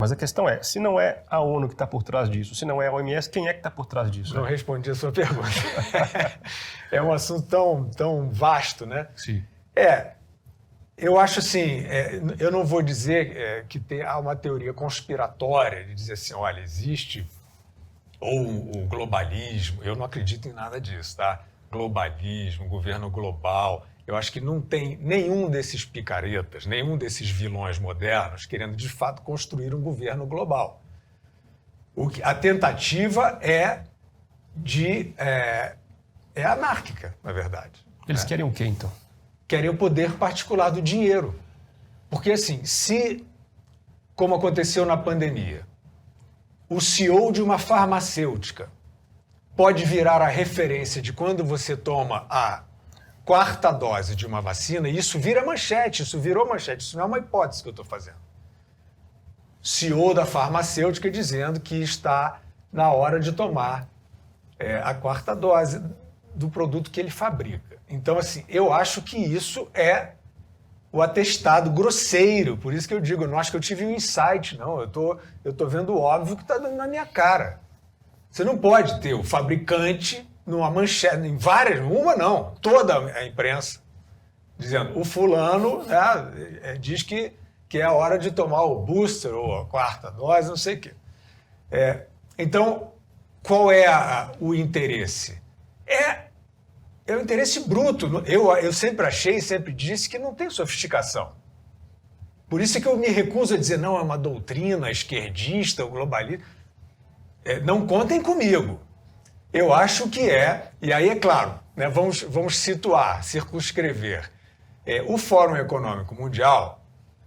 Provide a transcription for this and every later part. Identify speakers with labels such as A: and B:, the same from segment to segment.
A: Mas a questão é, se não é a ONU que está por trás disso, se não é a OMS, quem é que está por trás disso?
B: Não respondi a sua pergunta. É um assunto tão vasto, né?
A: Sim.
B: Eu acho assim, eu não vou dizer que há uma teoria conspiratória de dizer assim, olha, existe ou o globalismo, eu não acredito em nada disso, tá? Globalismo, governo global, eu acho que não tem nenhum desses picaretas, nenhum desses vilões modernos querendo de fato construir um governo global. A tentativa é anárquica, na verdade.
A: Eles querem o quê, então?
B: Querem o poder particular do dinheiro. Porque, assim, como aconteceu na pandemia, o CEO de uma farmacêutica pode virar a referência de quando você toma a 4ª dose de uma vacina, e isso vira manchete, isso virou manchete, isso não é uma hipótese que eu estou fazendo. CEO da farmacêutica dizendo que está na hora de tomar a 4ª dose do produto que ele fabrica. Então, assim, eu acho que isso é o atestado grosseiro. Por isso que eu digo, eu não acho que eu tive um insight, não. Eu tô vendo o óbvio que está dando na minha cara. Você não pode ter o fabricante numa manchete, em várias, uma não, toda a imprensa, dizendo, o fulano diz que é a hora de tomar o booster ou a 4ª dose, não sei o quê. Então, qual é o interesse? É o interesse bruto. Eu sempre achei, sempre disse que não tem sofisticação. Por isso é que eu me recuso a dizer, não, é uma doutrina esquerdista, o globalismo. Não contem comigo. Eu acho que e aí é claro, né, vamos situar, circunscrever. O Fórum Econômico Mundial,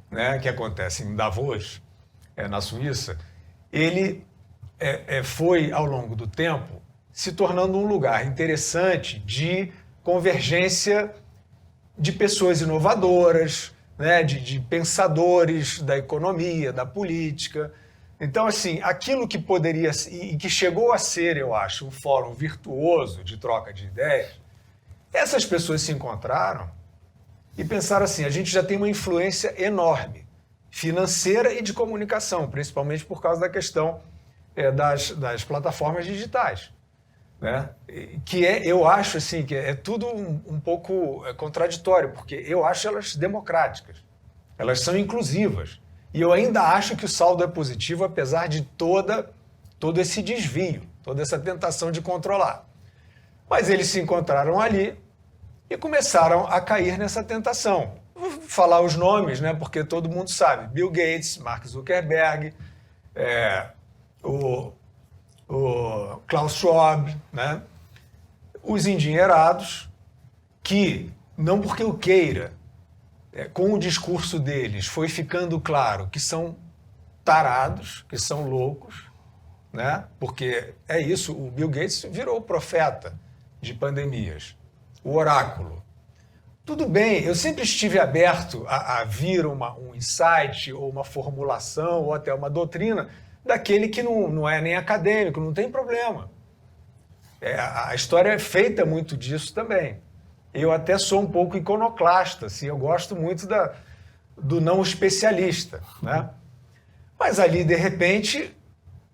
B: né, que acontece em Davos, na Suíça, ele foi, ao longo do tempo, se tornando um lugar interessante de convergência de pessoas inovadoras, né, de pensadores da economia, da política. Então, assim, aquilo que poderia e que chegou a ser, eu acho, um fórum virtuoso de troca de ideias, essas pessoas se encontraram e pensaram assim, a gente já tem uma influência enorme, financeira e de comunicação, principalmente por causa da questão das plataformas digitais. Né? Eu acho assim, que é tudo um pouco contraditório, porque eu acho elas democráticas, elas são inclusivas, e eu ainda acho que o saldo é positivo, apesar de todo esse desvio, toda essa tentação de controlar. Mas eles se encontraram ali e começaram a cair nessa tentação. Vou falar os nomes, né, porque todo mundo sabe, Bill Gates, Mark Zuckerberg, o Klaus Schwab, né? Os endinheirados que, não porque eu queira, com o discurso deles foi ficando claro que são tarados, que são loucos, né? Porque é isso, o Bill Gates virou o profeta de pandemias, o oráculo. Tudo bem, eu sempre estive aberto a vir um insight ou uma formulação ou até uma doutrina daquele que não é nem acadêmico, não tem problema. A história é feita muito disso também. Eu até sou um pouco iconoclasta, assim, eu gosto muito do não especialista, né? Mas ali, de repente,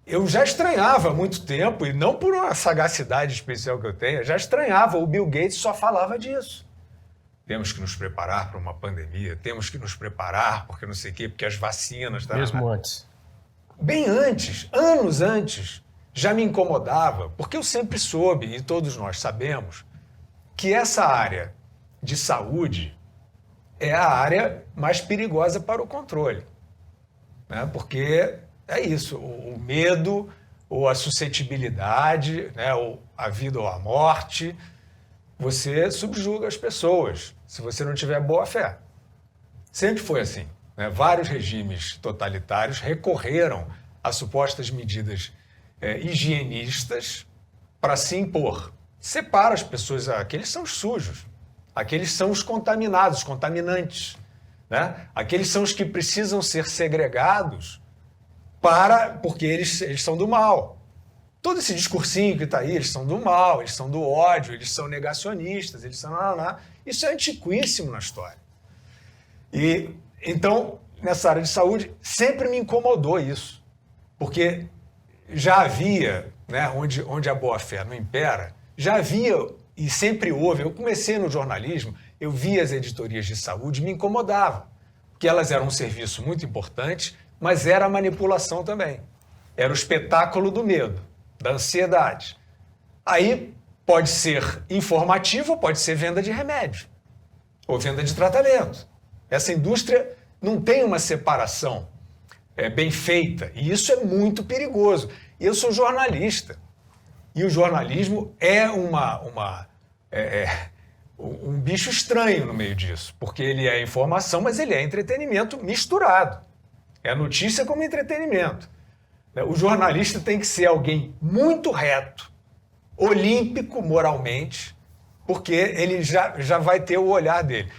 B: eu já estranhava há muito tempo, e não por uma sagacidade especial que eu tenho, eu já estranhava, o Bill Gates só falava disso. Temos que nos preparar para uma pandemia, temos que nos preparar porque não sei o quê, porque as vacinas...
A: Mesmo antes.
B: Bem antes, anos antes, já me incomodava, porque eu sempre soube, e todos nós sabemos, que essa área de saúde é a área mais perigosa para o controle. Né? Porque é isso, o medo ou a suscetibilidade, né? Ou a vida ou a morte, você subjuga as pessoas, se você não tiver boa fé. Sempre foi assim. Né? Vários regimes totalitários recorreram a supostas medidas higienistas para se impor. Separa as pessoas, aqueles são os sujos, aqueles são os contaminados, os contaminantes, né? Aqueles são os que precisam ser segregados porque eles são do mal. Todo esse discursinho que está aí, eles são do mal, eles são do ódio, eles são negacionistas, eles são... Isso é antiquíssimo na história. E então, nessa área de saúde, sempre me incomodou isso. Porque já havia, né, onde a boa-fé não impera, já havia e sempre houve. Eu comecei no jornalismo, eu via as editorias de saúde, me incomodava, porque elas eram um serviço muito importante, mas era a manipulação também. Era o espetáculo do medo, da ansiedade. Aí pode ser informativo, pode ser venda de remédio ou venda de tratamento. Essa indústria não tem uma separação bem feita, e isso é muito perigoso. Eu sou jornalista, e o jornalismo é um bicho estranho no meio disso, porque ele é informação, mas ele é entretenimento misturado. É notícia como entretenimento. O jornalista tem que ser alguém muito reto, olímpico moralmente, porque ele já vai ter o olhar dele.